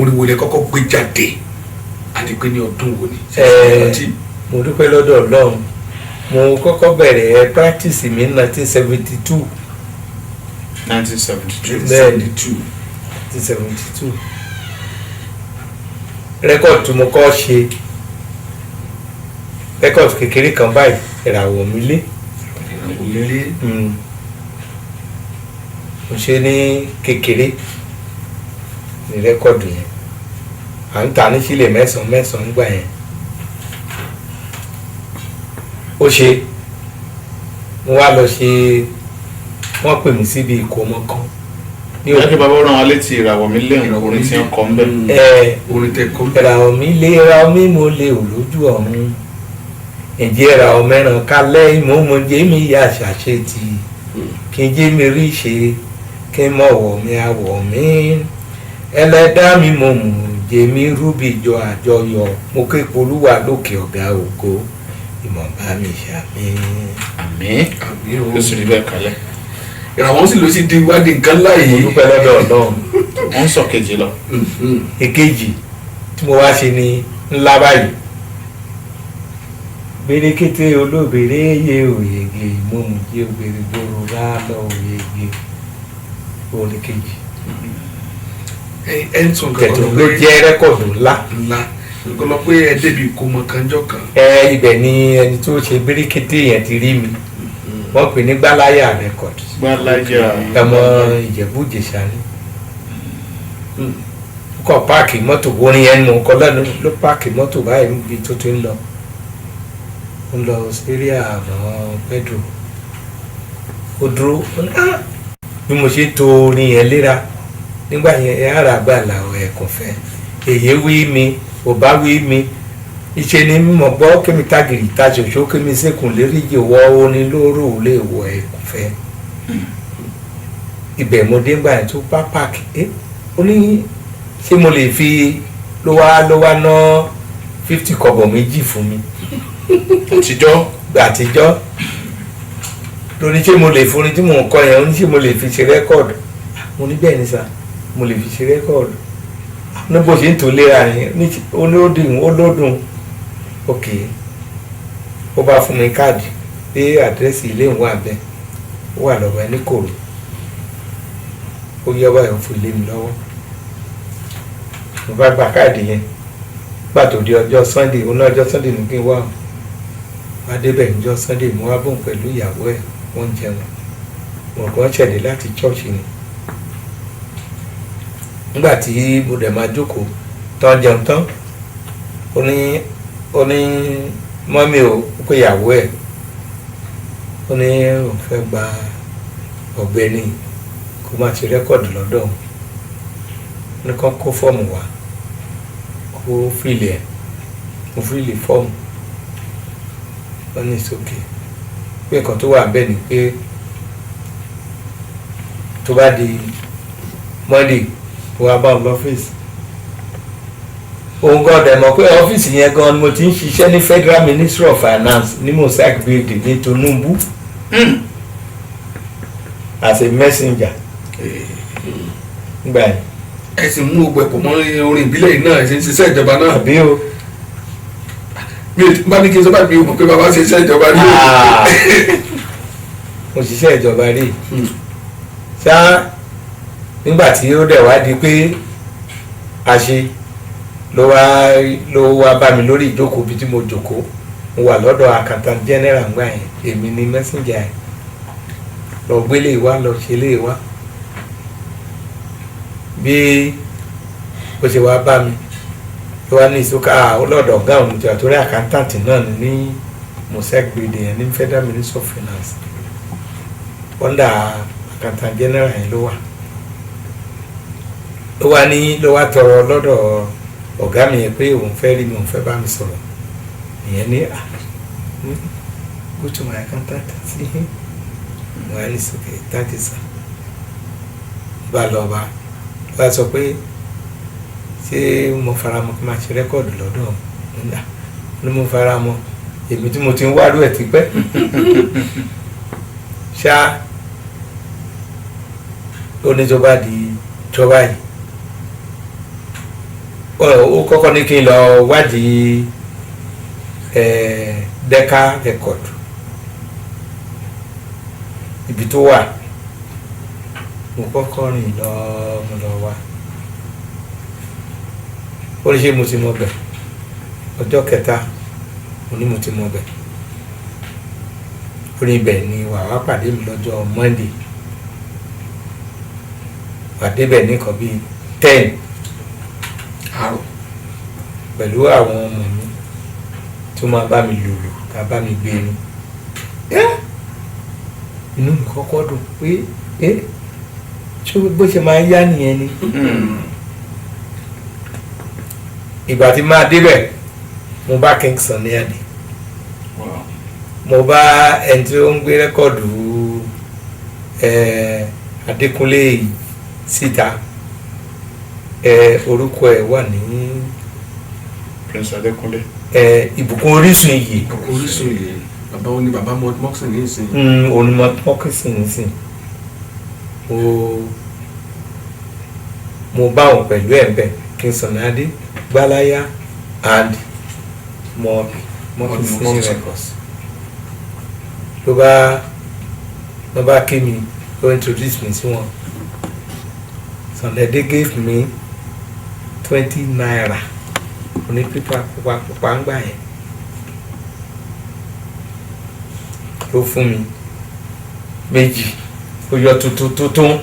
orin wo lẹ kọ́kọ́ gbé jáde àti pé ní ọdún wo ni. mo dúpẹ́ lọ́dọ̀ Ọlọ́run mo kọ́kọ́ bẹ̀rẹ̀ practice mi ní 1972. 1972. rẹ́kọ̀dù tí mo kọ́ ṣe rẹ́kọ̀dù kékeré kan báyìí ìràwọ̀ mi lé mo ṣe ní kékeré ní rẹ́kọ̀dù yẹn à ń ta ní sílẹ̀ mẹ́sàn-án gbà yẹn ó ṣe mo wá lọ ṣe wọ́n pè mí síbi ìkómọ kan. ìyá kí bàbá rán wa létí ìràwọ̀ mi lé orin tí wọ́n kọ́ ń bẹ̀. orin tẹ kọ́ ń bẹ̀. ìràwọ̀ mi lé ìràwọ̀ mi mo lè ò lójú ọ̀run ǹjẹ́ ìràwọ̀ mẹ́ràn kálẹ̀ ìmọ̀ọ́mọ̀ jẹ́ mi yá ṣàṣẹ ti kí n jẹ́ mi rí ṣe kí n mọ̀ wọ̀ mi àwọ̀ mi ẹlẹ́dàá mi mo mú jẹ́ mi rúbi jọ àjọyọ̀ mo ké polúwa lókè ọ̀gá ògo ìmọ̀ bá mi ṣàmì. àmín ó sì rí bẹ́ẹ̀ kalẹ̀. ìràwọ̀ sì ló sì di ìwádìí nǹkan láàyè. mo dúpẹ́ lọ́dọ̀ Ọlọ́run. wọ́n ń sọ kejì lọ. èkejì tí mo wá ṣe ní ńlá báyìí gbèrékété olóbèrè yé òyègè ìmọ̀mùjẹ́ òbèrè gbòòrò lálọ́ òyègè orin kejì. kẹtùn ló jẹ́ rẹ́kọ̀dù ńlá. kò lọ pé ẹ débi ìkómọ kanjọ kan. ibẹ̀ ni ẹni tó ṣe gbèrékété yẹn ti rí mi wọ́n pè ní gbáláyà rẹ́kọ̀dù. gbáláyà ọmọ Ìjẹ̀bú Ìjẹ̀ṣà ni kọ́ páàkì mọ́tò orin yẹn nù kọ́ lẹ́nu ló páàkì mọ́tò báyìí níbi tó ti ń lọ sírí àwọn Pedro ó dúró bí mo ṣe to orin yẹn léra nígbà yẹn ara àgbà làwọn ẹ̀kọ́ fẹ́ èyí wí mi ò bá wí mi ìṣe ni mímọ̀ gbọ́ kémi tágìrì ta ṣoṣo kémi sẹ́kùn lérí jẹ́ wọ́ orin lóró lè wọ ẹ̀kọ́ fẹ́ ibẹ̀ mo dé ńgbà yẹn tó bá páàkì ó ní ṣé mo lè fi ló wá ná 50 kọ́bọ̀ méjì fún mi àtijọ́ lórí ṣé mo lè forin tí mò ń kọ yẹn ó ní ṣé mo lè fi ṣe rẹ́kọ̀dù mo ní bẹ́ẹ̀ ni sà mo lè fi ṣe rẹ́kọ̀dù ní bó ṣe ń tó léra yẹn ó lódùn ok ó bá fún mi káàdì pé àdírẹ́sì ilé ìwọ̀n abẹ́ ó wà lọ́wọ́ ẹni kòrò ó yẹ wáyé ó fún ilé mi lọ́wọ́ mo bá gba káàdì yẹn gbàtò di ọjọ́ Sunday ó ná ọjọ́ Sunday ní kí n wá o wá débẹ̀ níjọ́ Sunday mo wá bùn pẹ̀lú ìyàwó ẹ̀ wọ́n jẹun wọn kàn ṣẹ̀dẹ̀ láti church ni nígbà tí mo dẹ̀ máa jókòó tán jẹun tán ó ní mọ́mí o pé ìyàwó ẹ̀ ó ní òun fẹ́ gba ọ̀gbẹ́ni kó máa ṣe rẹ́kọ̀dù lọ́dọ̀ òun ní kán kó fọ́ọ̀mù wá kó fìlì ẹ̀ mo fìlì fọ́ọ̀mù wọ́n ní ìsókè pé nǹkan tó wà bẹ́ẹ̀ ni pé tó bá di Monday wá bá òun lọ́fíìsì òun gan dẹ̀ mọ̀ pé ọ́fíìsì yẹn gan ni mo ti ń ṣiṣẹ́ ní Federal Ministry of Finance ní Mosaic building ní Tinubu as a messenger nígbà yẹn. ẹ sì mú ogbẹ pọ̀ mọ́ orin ìbílẹ̀ yìí náà ẹ sì ń ṣiṣẹ́ ìjọba náà. àbí o. mi ò bá ní kí n sọ bá mi ò mọ̀ pé bàbá ṣe iṣẹ́ ìjọba rí. mo ṣiṣẹ́ ìjọba rí ṣá nígbà tí ó dẹ̀ wá di pé a ṣe ló wá bá mi lórí ìjókòó bí tí mo jókòó mo wà lọ́dọ̀ accountant general ńgbà yẹn èmi ni messenger yẹn lọ gbélé wa lọ ṣe lé wa bí ó ṣe wá bá mi ló wá ní ìsúká ọlọ́dọ̀ ọ̀gá òun tí àtúrẹ́ accountant náà ní Mosaic building yẹn ní Federal Ministry of Finance under accountant general yẹn ló wá tọrọ lọ́dọ̀ ọ̀gá mi yẹn pé òun fẹ́ rí mi òun fẹ́ bá mi sọ̀rọ̀ ìyẹn ní go to my accountant sí wọ́n á ní sókè thank you sir bá lọ bá sọ pé ṣé mo fara mọ́ kí n máa ṣe rẹ́kọ̀dù lọ́dọ̀ nígbà ní mo fara mọ́ èmi tí mo ti ń wárú ẹ̀ tipẹ́ ṣá oníjọba di jọba yìí ó kọ́kọ́ ní kí n lọ wádìí Decca record ibi tó wà mo kọ́kọ́ rìn lọ wá ó ní ṣe mo ti mọ bẹ̀ ọjọ́ kẹta mo ní mo ti mọ bẹ̀ orí ibẹ̀ ni wàá pàdé mi lọ́jọ́ Monday pàdé bẹ̀ ní nǹkan bíi 10 àrò pẹ̀lú àwọn ọmọ mi tí ó máa bá mi lòlò ká bá mi gbé ni inú mi kọ́kọ́ dùn pé ṣé bó ṣe máa ń yá nìyẹn ni ìgbà tí máa débẹ̀ mo bá Kingston ní àdé mo bá ẹni tí ó ń gbé rẹ́kọ̀dù Adékúnlé yìí síta orúkọ ẹ̀ wà ní Prince Adékúnlé ìbùkún orísun iyì orísun yìí bàbá wọn ni bàbá mọ́kìsìn ní ìsìn onímọ̀ mọ́kìsìn nísìn mo bá wọn pẹ̀lú ẹ̀ bẹ́ẹ̀ Kingston Adé Gbáláyà and mọ́kìsìn records ló bá kí mi ló introduce me sí wọn Sunday they gave me 20 naira oní pípa pupa ń gbà yẹn ló fún mi méjì ó yọ tuntun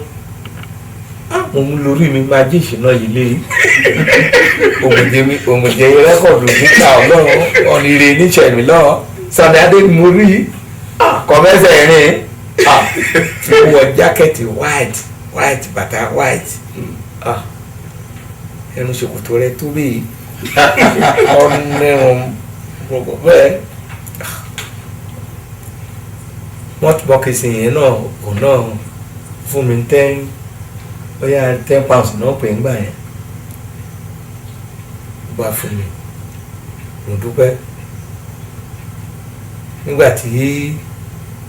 mo mú lórí mi máa jẹ́ ìṣúná yìí lé òmùjẹ rẹ́kọ̀dù níta ọlọ́run ọ̀nìrè níṣẹ̀mí lọ́wọ́ Sunday Adé ni mo rí kọ́mẹ́sẹ̀ rìn mo wọ jákẹ́ẹ̀tì white bàtà white ẹnu ṣòkòtò rẹ tó bẹ́ẹ̀ ọ̀nẹ́rùn gbogbo bẹ́ẹ̀ wọ́n ti bọ́ kìsìn yẹn náà òun náà fún mi 10 pounds náà pè ń gbà yẹn bá fún mi mo dúpẹ́ nígbà tí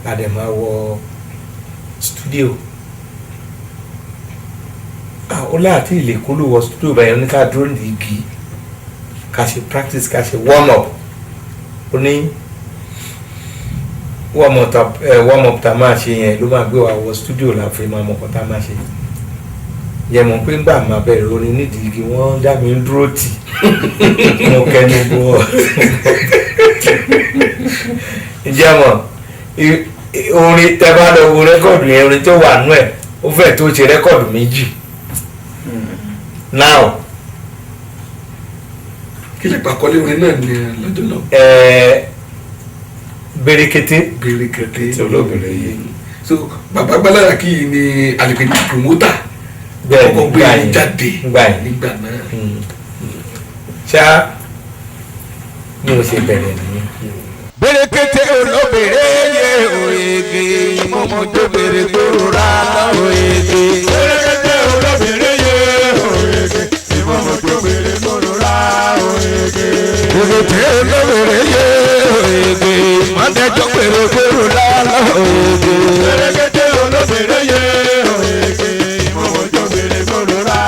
àdèmà wọ studio ó láti ìlẹ̀kùn ló wọ studio báyìí ní ká dúró ní igi ká ṣe practice ká ṣe warm up ó ní warm up tá a máa ṣe yẹn ló máa gbé wa wọ studio láfi máa mọ̀ kọ́ tá a máa ṣe yẹ mọ̀ pé ńgbà máa bẹ̀rẹ̀ orin nídìí igi wọ́n dá mi ń dúró tì mo kẹ́ni bọ́ ǹjẹ́ mọ̀ orin tẹ́ bá lọ wo rẹ́kọ̀dù yẹn orin tó wà nú ẹ̀ ó fẹ́ tó ṣe rẹ́kọ̀dù méjì now kí lè pàkọ́lé orin náà ní lọ́jọ́ náà. Bèrèkété Bèrèkété olóbìnrin yìí so bàbá Gbáláyà kí yìí ni àlèpẹ̀lú promoter bẹ́ẹ̀ ọkọ̀ gbé yìí jáde nígbà náà. ṣá ni mo ṣe bẹ̀rẹ̀ nìyẹn. Bèrèkété olóbìnrin yẹ òyege mọ́mọ́jọ́ bèrè gbòòrà lọ́wọ́yege. Bèrèkété olóbìnrin yẹ òyege mọ́mọ́jọ́ bèrè gbòòrà òyege. Bèrèkété olóbìnrin yẹ òyege mọ́mọ́jọ́ bèrè gbòòrà lọ́wọ́yege. Bèrèkété olóbìnrin yẹ òyege mọ́mọ́jọ́ bèrè gbòòrà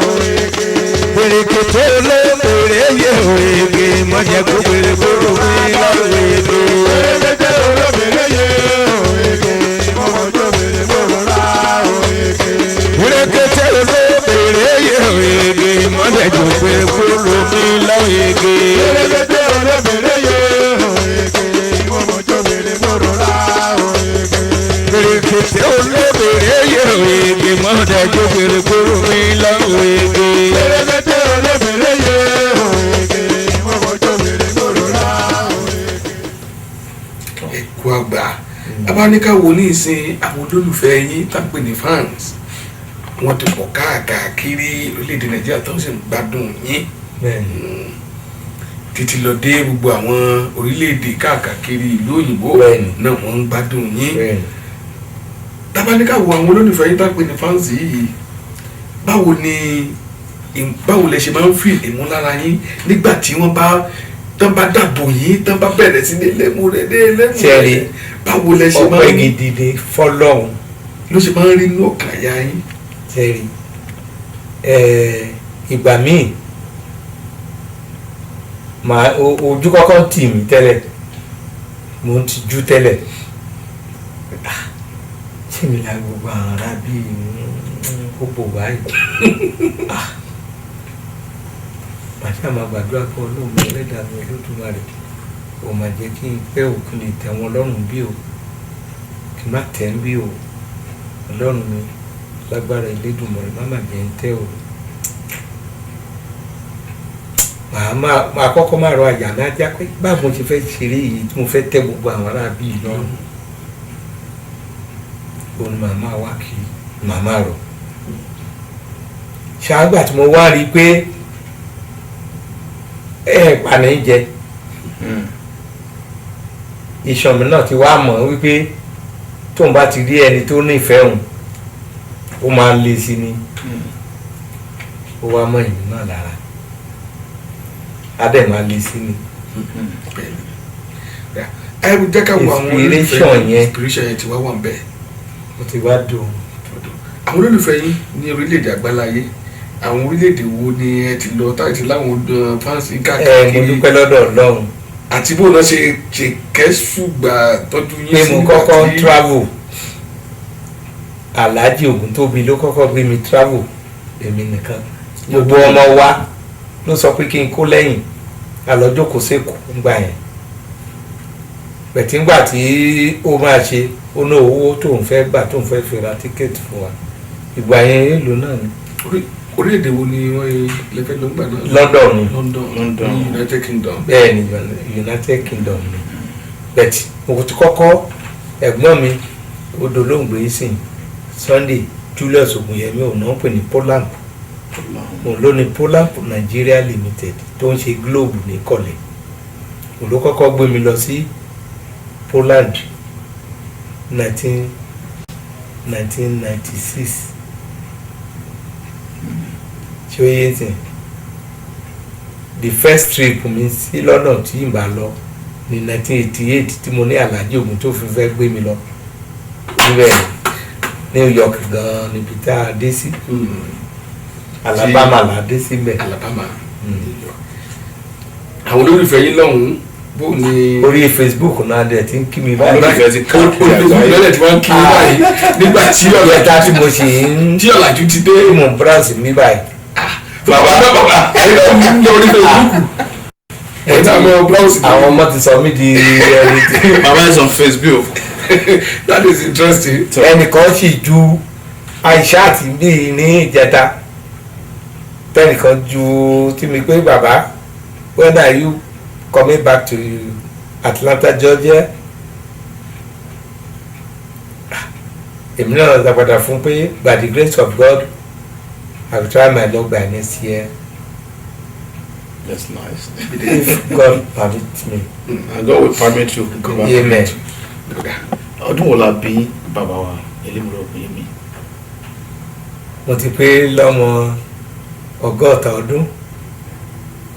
òyege. Bèrèkété olóbìnrin yẹ òyege mọ́mọ́jọ́ bèrè gbòòrà lọ́wọ́yege. Bèrèkété olóbìnrin yẹ òyege mọ́mọ́jọ́ bèrè gbòòrà òyege. Bèrèkété olóbìnrin yẹ òyege mọ́mọ́jọ́ bèrè gbòòrà lọ́wọ́yege. Bèrèkété olóbìnrin yẹ òyege mọ́mọ́jọ́ bèrè gbòòrà òyege. Bèrèkété olóbìnrin yẹ òyege mọ́mọ́jọ́ bèrè gbòòrà lọ́wọ́yege. Bèrèkété olóbìnrin yẹ òyege mọ́mọ́jọ́ bèrè gbòòrà òyege. ẹ̀kú àgbà abáníkàwò ní ìsìn àwọn olólùfẹ́ yín tá ń pè ní fans wọ́n ti pọ̀ káàkiri orílẹ̀-èdè Nàìjíríà tó ń sì ń gbádùn yín títí lọ dé gbogbo àwọn orílẹ̀-èdè káàkiri ìlú òyìnbó náà wọ́n ń gbádùn yín tábáníkàwò àwọn olólùfẹ́ yín tá ń pè ní fans yìí báwo lẹ ṣe máa ń fi ìmúlára yín nígbà tí wọ́n bá tán bá dàbò yín tán bá bẹ̀rẹ̀ sí ní Elemure báwo lẹ ṣe máa ń ọpẹ́ gidi fọ́lọ́run ló ṣe máa ń rí inú ọkàn àyà yín. sẹ́rí ìgbà míì ojú kọ́kọ́ tì mí tẹ́lẹ̀ mo ń tijú tẹ́lẹ̀ ṣé mi la gbogbo àwọn ará bíi gbogbo báyìí màṣá máa gbàdúrà pé Ọlọ́run Ẹlẹ́dàá mi Olódùmarè ò máa jẹ́ kí n pẹ́ òkun lè tẹ́ wọn lọ́rùn bí o kí n má tẹ́ ń bí o Ọlọ́run mi lágbára Elédùmarè má má jẹ́ ń tẹ́ o. màá kọ́kọ́ máa rọ àyà náà já pé báwo ṣe fẹ́ ṣeré yìí tí mo fẹ́ tẹ́ gbogbo àwọn ará bíi lọ́rùn òun ni màmá wá kiri màmá rọ ṣáàgbà tí mo wá rí i pé pàní jẹ ìṣàn mi náà ti wá mọ̀ wípé tóun bá ti rí ẹni tó nífẹ̀ẹ́ òun ó máa ń le sí ni ó wá mọ̀ ìlú náà lára adé máa le sí ni. ẹ jẹ́ ká wo àwọn inspiration yẹn ti wá wà ń bẹ̀. ó ti wá dùn. àwọn olólùfẹ́ yín ní orílẹ̀-èdè àgbáláyé àwọn orílẹ̀-èdè wo ni ẹ ti lọ táyì ti láwọn fáǹsì káàkiri. mo dúpẹ́ lọ́dọ̀ Ọlọ́run. àti bó náà ṣe kẹ́sùgbà tọ́jú yín sí. pé mo kọ́kọ́ travel Alhaji Ògúntóbi ló kọ́kọ́ gbé mi travel èmi nìkan gbogbo ọmọ wa ló sọ pé kí n kó lẹ́yìn àlọ́jọ́ kò sékòó ńgbà yẹn pẹ̀tíngbà tí ó máa ṣe ó ná owó tóun fẹ́ gbà tóun fẹ́ fi ra tíkẹ́ẹ̀tì fún wa ìgbà yẹn èlò náà ni. orílẹ̀-èdè wo ni wọ́n lẹ́fẹ̀ẹ́ ló ń gbà náà. London ni London United Kingdom. bẹ́ẹ̀ ni United Kingdom ni bẹ́ẹ̀ mo ti kọ́kọ́ ẹ̀gbọ́n mi odò ló ń gbé sìn Sunday Julius Ogunyemi òun náà ń pè ní Poland òun ló ní Poland Nigeria Limited tó ń ṣe globe ní kọ̀lẹ̀ òun ló kọ́kọ́ gbé mi lọ sí Poland 1996 ṣé ó yé sìn the first trip mi sí London tí n bá lọ ní 1988 tí mo ní Alhaji Ògùn tó fi fẹ́ gbé mi lọ níbẹ̀ New York gan-an níbi tá a dé sí Alabama la dé síbẹ̀. Alabama àwọn olólùfẹ́ yín lọ́hùn-ún bó ni. orí Facebook náà dẹ̀ ti ń kí mi báyìí. olólùfẹ́ ti ká olólùfẹ́ ti wọ́n ń kí mi báyìí nígbà tí ọ̀lẹ́ta tí mo ṣe ń tí ọ̀làjú ti dé. mo ń browse mi báyìí. bàbá ẹ̀rọ mi ń lọ orí Facebook ẹ̀ta mọ browse. àwọn ọmọ ti sọ mí di ẹni tí. bàbá is on Facebook. That is interesting. ẹnìkan sì ju Aishat bíi ní ìjẹta tẹnìkan ju tí mi pé bàbá when are you coming back to Atlanta, Georgia? èmi náà lọ padà fún pé by the grace of God I will try my luck by next year. That's nice. If God permits me. And God will permit you. Amen. ọdún wo la bí bàbá wa Elemure Ogunyemi? mo ti pé lọ́mọ 100 ọdún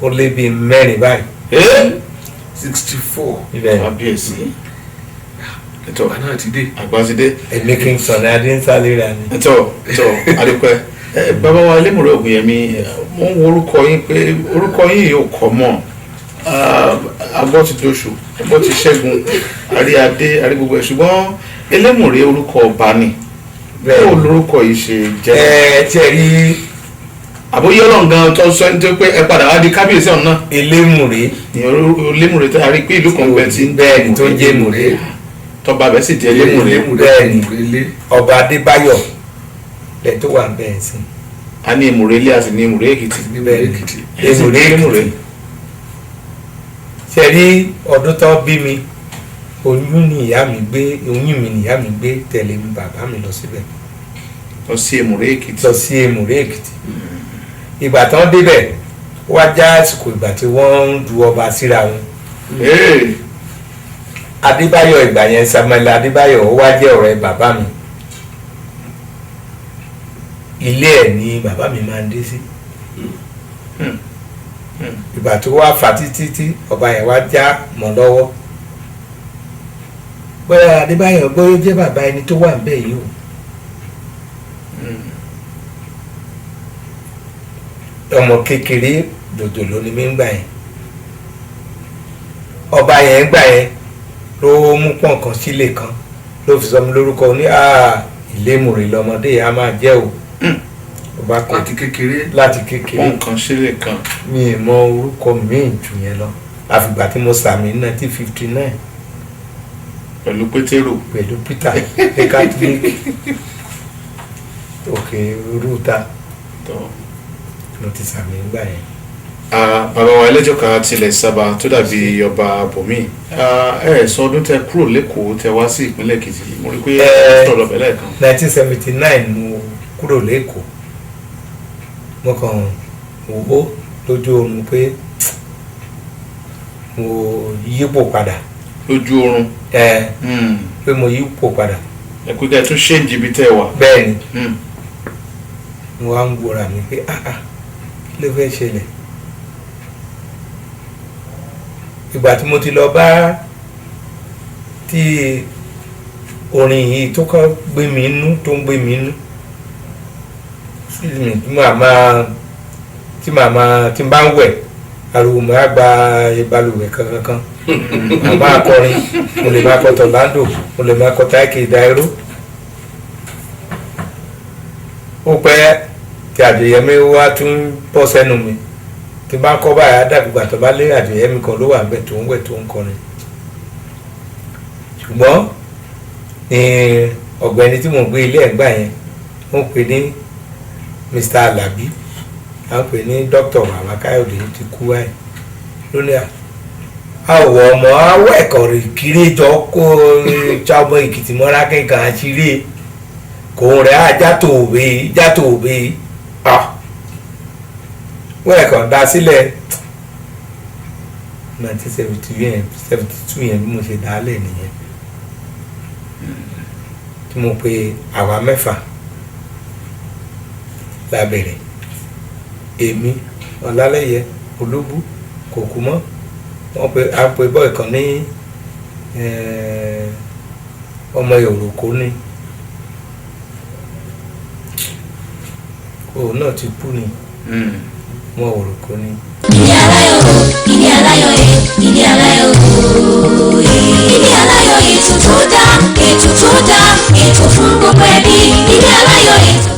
ó lé bíi 4 báyìí. 64. ibẹ̀ kábíyèsí. ẹ̀tọ́ àná àti dé. àgbà ti dé. èmi kì í sọ̀rọ̀ adé ń sálẹ̀ rà ni. ẹ̀tọ́ adúpẹ́. bàbá wa Elemure Ogunyemi mo ń wo orúkọ yín pé orúkọ yín yóò kọ́ mọ́ agbọ́ ti dóṣù agbọ́ ti ṣẹ́gun àríadé àrígbogbo ẹ̀ ṣùgbọ́n Elemure orúkọ ọba ni bẹ́ẹ̀ olórúkọ yìí ṣe jẹ́. tí ẹ rí àbóyé ọlọ́ngàn tó sọ ní tó pé ẹ padà wá di kábíyèsí ọ̀hún náà. Elemure. Elemure tó a rí pé ìlú kan bẹ ti. bẹ́ẹ̀ ni tó jẹ́ Mure. tọba bẹ́ẹ̀ sì jẹ́ Elemure. bẹ́ẹ̀ ni ọba Adébáyọ̀ lẹ tó wà bẹ́ẹ̀ sí. a ní Emure ilé àti ní Emure Èkìtì. Emure Èkìtì. ṣe rí ọdún tó bí mi oyún ni ìyá mi gbé oyún mi ni ìyá mi gbé tẹ̀lé mi bàbá mi lọ síbẹ̀. lọ sí Emure Èkìtì. lọ sí Emure Èkìtì. ìgbà tán débẹ̀ wá já àsìkò ìgbà tí wọ́n ń du ọba síra wọn. Adébáyọ̀ ìgbà yẹn Samuel Adébáyọ̀ ó wá jẹ́ ọ̀rẹ́ bàbá mi. ilé ẹ̀ ni bàbá mi máa ń dé sí. ìgbà tó wá fà títí tí ọba yẹn wá já mọ́ lọ́wọ́. bóyá Adébáyọ̀ bóyá jẹ́ bàbá ẹni tó wà níbẹ̀ yìí o. ọmọ kékeré dòdò ló ní mí ń gbà yẹn ọba yẹn gbà yẹn ló mú pọ̀nkan sílé kan ló fi sọ mi lórúkọ ní Elemure lọmọdé yẹn á máa jẹ́ o. ọba kan láti kékeré pọ̀nkan sílé kan. mi ì mọ orúkọ míì jù yẹn lọ àfìgbà tí mo sàmì ní 1959 pẹ̀lú pétérò. pẹ̀lú peter ní catholic òkè rúta mo ti sàmì nígbà yẹn. bàbá wa ẹlẹ́jọ́ kan tilẹ̀ sábà tó dàbí ọba bòmí sọ ọdún tẹ kúrò lẹ́kọ̀ọ́ tẹ wá sí ìpínlẹ̀ Èkìtì mo rí pé sọ̀rọ̀ lọ́bẹ̀ lẹ́ẹ̀kan. 1979 mo kúrò lẹ́kọ̀ọ́ mo kàn wò ó lójú oorun pé mo yípo padà. lójú oorun. pé mo yípo padà. ẹ pé kẹ́ ẹ tún ṣéǹjì ibi tẹ́ ẹ wà. bẹ́ẹ̀ ni mo wá ń gbọ́ra mi pé kí ló fẹ́ ṣẹlẹ̀. ìgbà tí mo ti lọ bá tí orin yìí tó kọ́ gbé mi inú tó ń gbé mi inú tí màmá tí n bá ń wẹ̀ ariwo mo á gba ìbalùwẹ̀ kankan màmá akọrin mo lè máa kọ tọ̀lándò mo lè máa kọ táìkì ìdáíró. ó pẹ́ tí Àjòyẹmí wá tún bọ́ sẹ́nu mi tí bá kọ́ báyà dàgbà tó bá lé Àjòyẹmí kan ló wà ń bẹ̀ tó ń wẹ̀ tó ń kọrin. ṣùgbọ́n ní ọ̀gbẹ́ni tí mo gbé ilé ẹ̀gbà yẹn wọ́n pè ní Mr. Alabi à ń pè ní Dr. Mama Káyọ̀dé ti kú wáyé lónìí àwọ̀ ọmọ awọ ẹ̀kọ́ rẹ̀ kiri jọ kó ọmọ Èkìtì mọ́ra kẹ́kàn àṣírí kò rẹ̀ á jàtò òbí wọ́n ẹ̀kọ́ dá sílẹ̀ 1972 yẹn bí mo ṣe dálẹ̀ nìyẹn tí mo pe àwa mẹ́fà lábẹ̀rẹ̀ èmi Ọlálẹ́yẹ Olóbù Kòkúmọ́ wọ́n pe àpò ìbọ̀ ìkan ní ọmọ Yorùkó ní òun náà ti kú ni wọn Yorùkó ní. Ilé Aláyọ̀ ilé Aláyọ̀ ilé Aláyọ̀ ilé Aláyọ̀ ètò tó dá ètò fún gbogbo ẹbí Ilé Aláyọ̀ ètò.